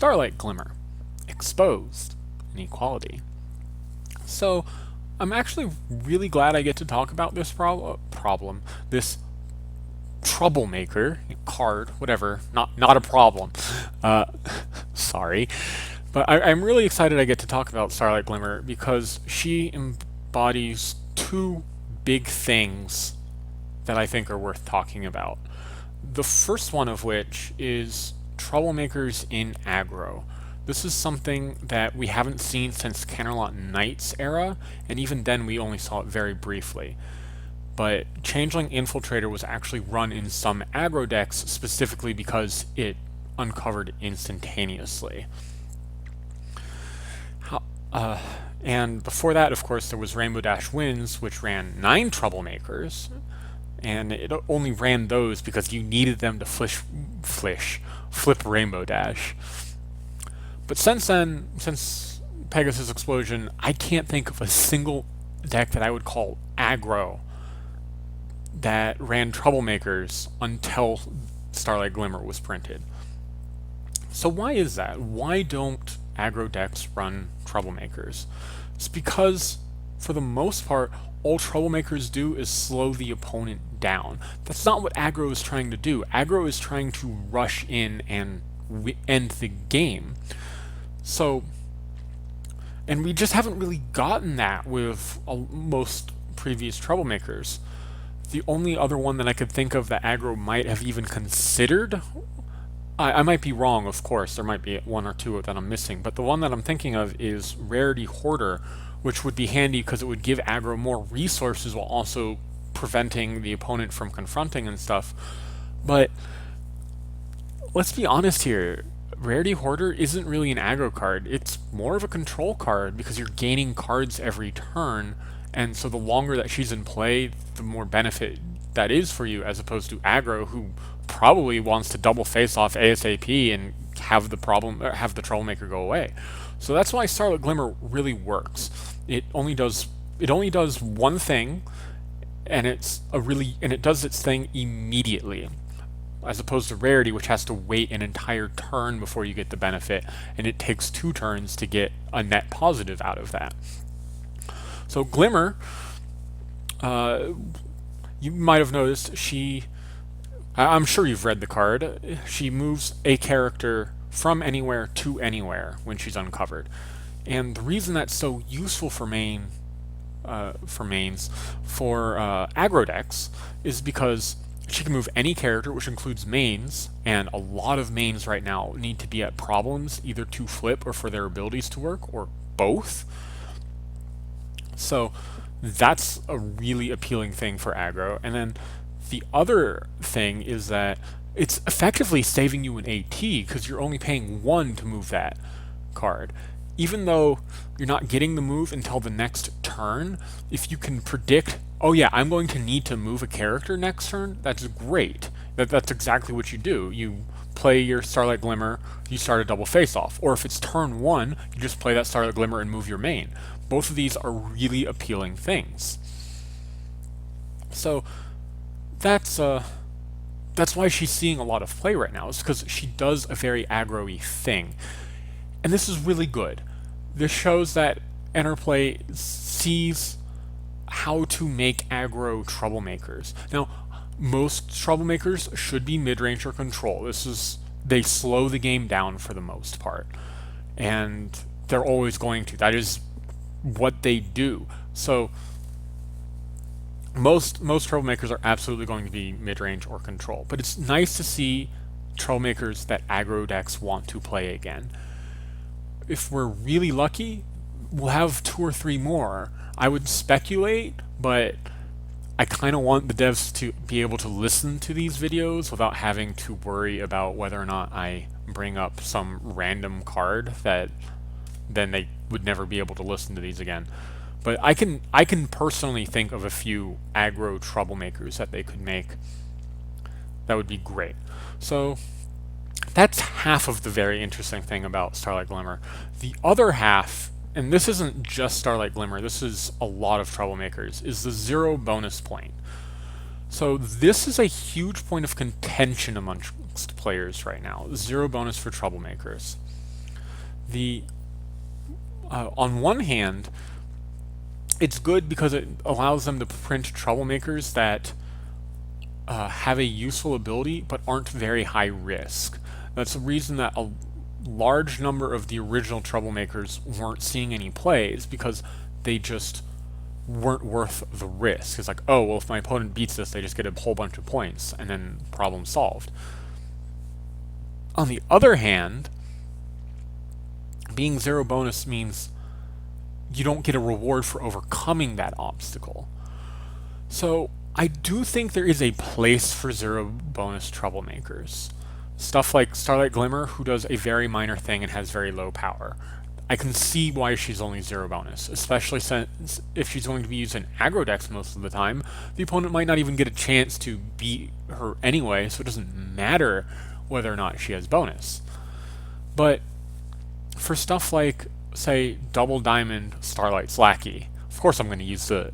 Starlight Glimmer, Exposed, Inequality. So, I'm actually really glad I get to talk about this problem, this troublemaker card, whatever, not a problem. Uh, sorry, but I'm really excited I get to talk about Starlight Glimmer because she embodies two big things that I think are worth talking about. The first one of which is troublemakers in aggro. This is something that we haven't seen since Canterlot Knights era, and even then we only saw it very briefly. But Changeling Infiltrator was actually run in some aggro decks specifically because it uncovered instantaneously. And before that, of course, there was Rainbow Dash Winds, which ran 9 troublemakers, and it only ran those because you needed them to flip Rainbow Dash. But since then, since Pegasus Explosion, I can't think of a single deck that I would call aggro that ran troublemakers until Starlight Glimmer was printed. So why is that? Why don't aggro decks run troublemakers? It's because, for the most part, all troublemakers do is slow the opponent down. That's not what aggro is trying to do. Aggro is trying to rush in and end the game. So, and we just haven't really gotten that with most previous troublemakers. The only other one that I could think of that aggro might have even considered, I might be wrong, of course, there might be one or two that I'm missing, but the one that I'm thinking of is Rarity Hoarder, which would be handy because it would give aggro more resources while also preventing the opponent from confronting and stuff. But let's be honest here, Rarity Hoarder isn't really an aggro card. It's more of a control card because you're gaining cards every turn, and so the longer that she's in play, the more benefit that is for you, as opposed to aggro, who probably wants to double face off ASAP and have the troublemaker go away. So that's why Starlight Glimmer really works. It only does one thing, and it does its thing immediately, as opposed to Rarity, which has to wait an entire turn before you get the benefit, and it takes 2 turns to get a net positive out of that. So Glimmer, you might have noticed I'm sure you've read the card. She moves a character from anywhere to anywhere when she's uncovered. And the reason that's so useful for mains, for aggro decks, is because she can move any character, which includes mains, and a lot of mains right now need to be at problems, either to flip or for their abilities to work, or both. So that's a really appealing thing for aggro. And then the other thing is that it's effectively saving you an AT because you're only paying 1 to move that card. Even though you're not getting the move until the next turn, if you can predict, oh yeah, I'm going to need to move a character next turn, that's great. That's exactly what you do. You play your Starlight Glimmer, you start a double face-off. Or if it's turn 1, you just play that Starlight Glimmer and move your main. Both of these are really appealing things. So that's why she's seeing a lot of play right now, is because she does a very aggro-y thing. And this is really good. This shows that Interplay sees how to make aggro troublemakers. Now, most troublemakers should be mid-range or control. They slow the game down for the most part. And they're always going to. That is what they do. So most troublemakers are absolutely going to be mid-range or control. But it's nice to see troublemakers that aggro decks want to play again. If we're really lucky, we'll have 2 or 3 more. I would speculate, but I kind of want the devs to be able to listen to these videos without having to worry about whether or not I bring up some random card that then they would never be able to listen to these again. But I can personally think of a few aggro troublemakers that they could make. That would be great. So that's half of the very interesting thing about Starlight Glimmer. The other half, and this isn't just Starlight Glimmer, this is a lot of troublemakers, is the 0 bonus point. So this is a huge point of contention amongst players right now. 0 bonus for troublemakers. The on one hand, it's good because it allows them to print troublemakers that have a useful ability but aren't very high risk. That's the reason that a large number of the original troublemakers weren't seeing any plays, because they just weren't worth the risk. It's like, oh, well, if my opponent beats this, they just get a whole bunch of points, and then problem solved. On the other hand, being zero bonus means you don't get a reward for overcoming that obstacle. So I do think there is a place for zero bonus troublemakers. Stuff like Starlight Glimmer, who does a very minor thing and has very low power. I can see why she's only zero bonus, especially since if she's going to be used in aggro decks most of the time, the opponent might not even get a chance to beat her anyway, so it doesn't matter whether or not she has bonus. But for stuff like, say, Double Diamond Starlight's Lackey, of course I'm going to use the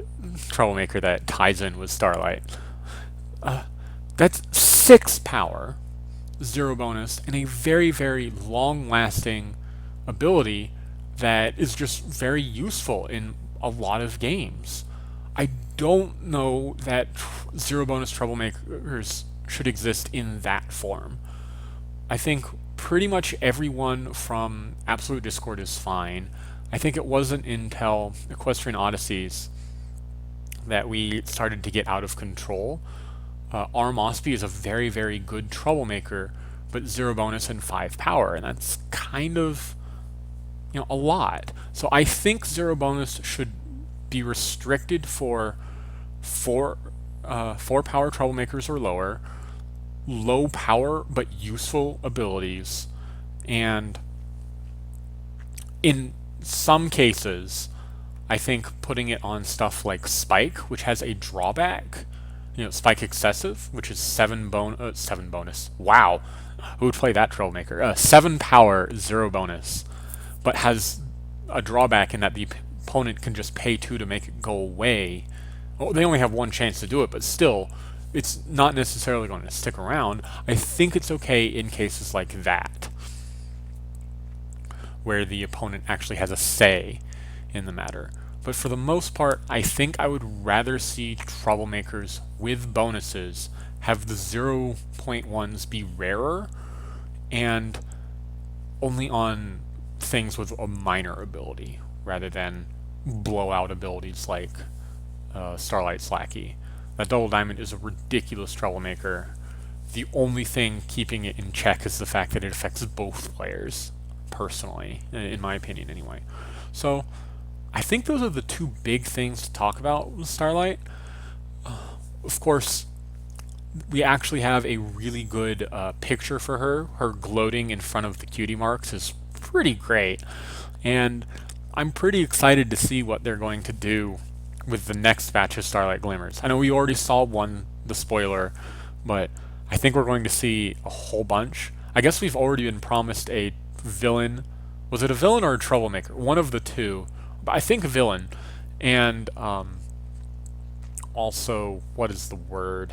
troublemaker that ties in with Starlight. That's 6 power, 0 bonus, and a very, very long-lasting ability that is just very useful in a lot of games. I don't know that 0 bonus troublemakers should exist in that form. I think pretty much everyone from Absolute Discord is fine. I think it wasn't until Equestrian Odysseys that we started to get out of control. Arm Ospey is a very, very good troublemaker, but 0 bonus and 5 power, and that's kind of, a lot. So I think 0 bonus should be restricted for 4 power troublemakers or lower, low power but useful abilities, and in some cases, I think putting it on stuff like Spike, which has a drawback, Spike Excessive, which is 7 bonus. Wow, who would play that troublemaker? 7 power, 0 bonus, but has a drawback in that the opponent can just pay 2 to make it go away. Well, they only have 1 chance to do it, but still, it's not necessarily going to stick around. I think it's okay in cases like that, where the opponent actually has a say in the matter. But for the most part, I think I would rather see troublemakers with bonuses have the 0.1s be rarer and only on things with a minor ability, rather than blowout abilities like Starlight's Lackey. That Double Diamond is a ridiculous troublemaker. The only thing keeping it in check is the fact that it affects both players, personally, in my opinion anyway. So I think those are the 2 big things to talk about with Starlight. Of course, we actually have a really good picture for her. Her gloating in front of the cutie marks is pretty great, and I'm pretty excited to see what they're going to do with the next batch of Starlight Glimmers. I know we already saw one, the spoiler, but I think we're going to see a whole bunch. I guess we've already been promised a villain. Was it a villain or a troublemaker? One of the two, but I think a villain. And also, what is the word?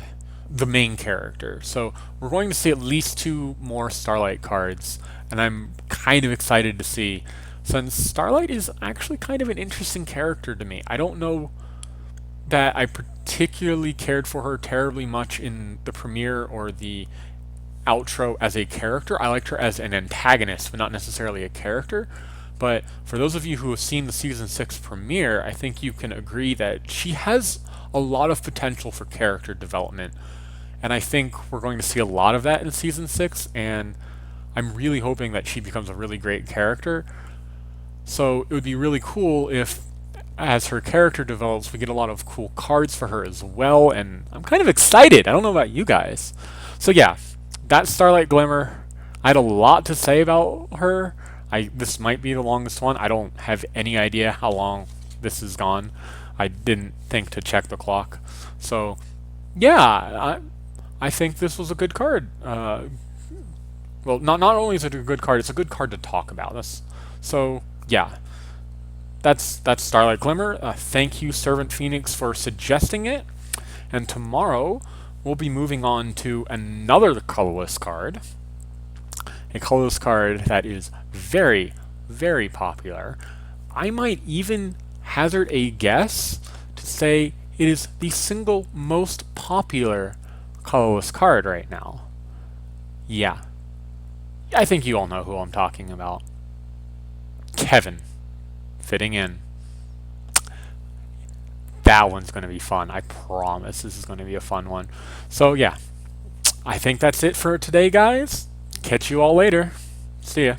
The main character. So we're going to see at least 2 more Starlight cards, and I'm kind of excited to see, since Starlight is actually kind of an interesting character to me. I don't know that I particularly cared for her terribly much in the premiere or the outro as a character. I liked her as an antagonist, but not necessarily a character. But for those of you who have seen the Season 6 premiere, I think you can agree that she has a lot of potential for character development. And I think we're going to see a lot of that in Season 6, and I'm really hoping that she becomes a really great character. So it would be really cool if, as her character develops, we get a lot of cool cards for her as well, and I'm kind of excited. I don't know about you guys. So yeah, that's Starlight Glimmer. I had a lot to say about her. This might be the longest one. I don't have any idea how long this has gone. I didn't think to check the clock. So yeah, I think this was a good card. Well, not only is it a good card, it's a good card to talk about. So yeah, that's Starlight Glimmer. Thank you, servantpheonix, for suggesting it. And tomorrow we'll be moving on to another colorless card. A colorless card that is very, very popular. I might even hazard a guess to say it is the single most popular colorless card right now. Yeah, I think you all know who I'm talking about. Kevin, fitting in. That one's going to be fun. I promise this is going to be a fun one. So yeah, I think that's it for today, guys. Catch you all later. See ya.